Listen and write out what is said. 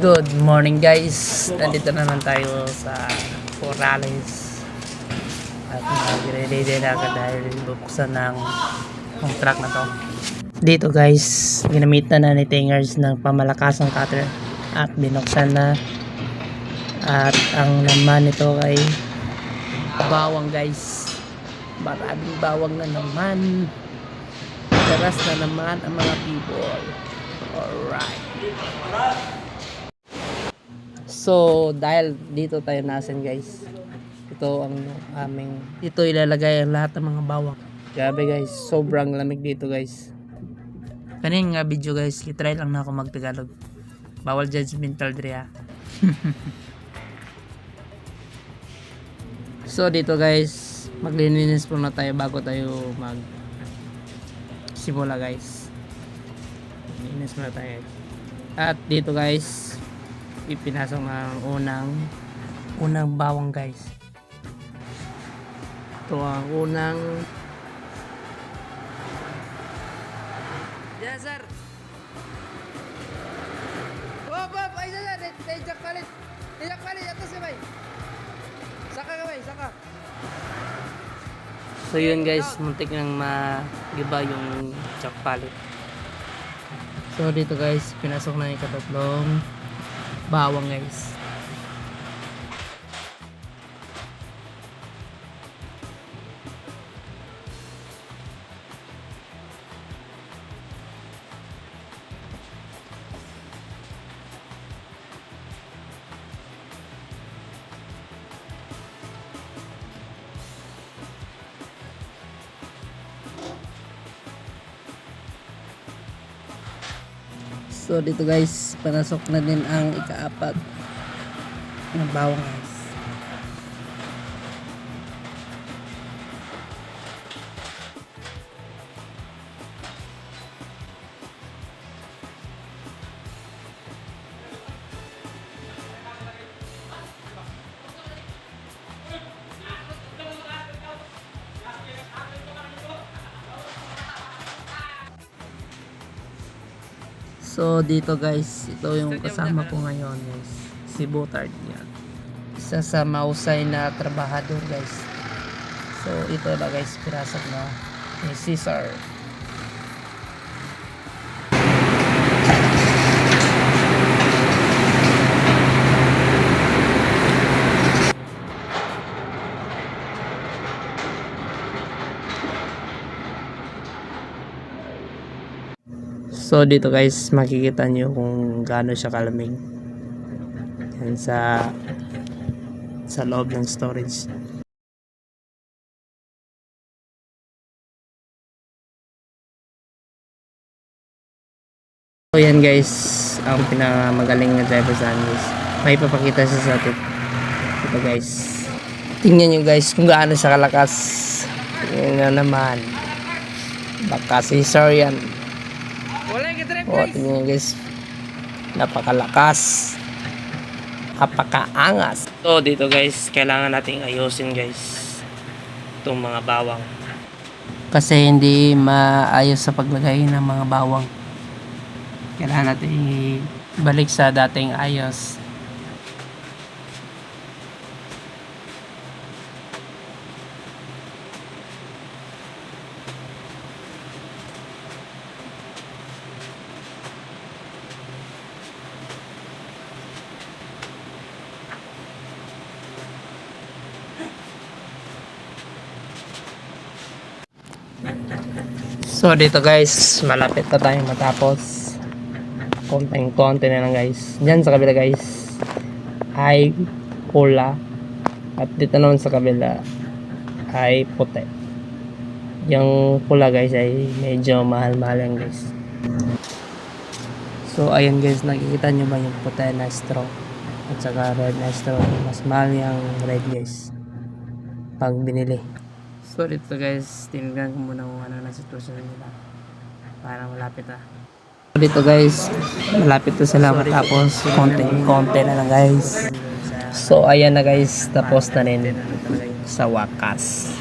Good morning guys. Nandito naman tayo sa Corrales. At mag-ready din agad dahil bubuksan ng truck na to. Dito guys, ginamitan na ni Tingers ng pamalakasang cutter at binuksan na. At ang laman nito ay bawang guys. Maraming bawang na naman. Taras na naman ang mga people. Alright. So, dahil dito tayo nasan guys. Ito ang aming, dito ilalagay ang lahat ng mga bawang. Grabe guys, sobrang lamig dito guys. Kanina nga video guys, kitry lang na ako magtagalog. Bawal judgmental dre ha. So dito guys, maglilinis muna tayo bago tayo mag simula guys. Maglilinis muna tayo. At dito guys, ipinasok ng unang bawang guys. Ito ang unang. Yes sir. Hop ay sir, tejak palit atas ya bay. Saka ka bay, saka. So yun guys, muntik nang magiba yung jack palit. So dito guys, pinasok na yung katatlong bawang guys. So dito guys, panasok na din ang ikaapat na bawang guys. So dito guys, ito yung kasama ko ngayon guys, si Butard yan. Isa sa mausay na trabahador guys. So ito na guys, pirasok na ni Cesar. So dito guys, makikita nyo kung gaano siya kalamig. Yan sa loob ng storage. So yan guys, ang pinamagaling na driver sa amin guys. May papakita siya sa atin. Ito guys. Tingnan nyo guys kung gaano siya kalakas. Yan na naman. Baka si Sir yan. O, tingnan nyo guys, napakalakas, napakaangas. So dito guys, kailangan nating ayusin guys itong mga bawang kasi hindi maayos sa paglagay ng mga bawang. Kailangan natin ibalik sa dating ayos. So dito guys, malapit na tayong matapos. Konti na lang guys. Diyan sa kabila guys ay pula. At dito naman sa kabila ay puti. Yung pula guys ay medyo mahal-mahal yan guys. So ayan guys, nakikita nyo ba yung puti na straw at saka red na straw? Mas mahal yung red guys pag binili. So dito guys, tinignan ko muna kung ano na sitwasyon nila. Parang malapit na. So dito guys, malapit na sila matapos. Konti na lang guys. So ayan na guys, tapos na rin sa wakas.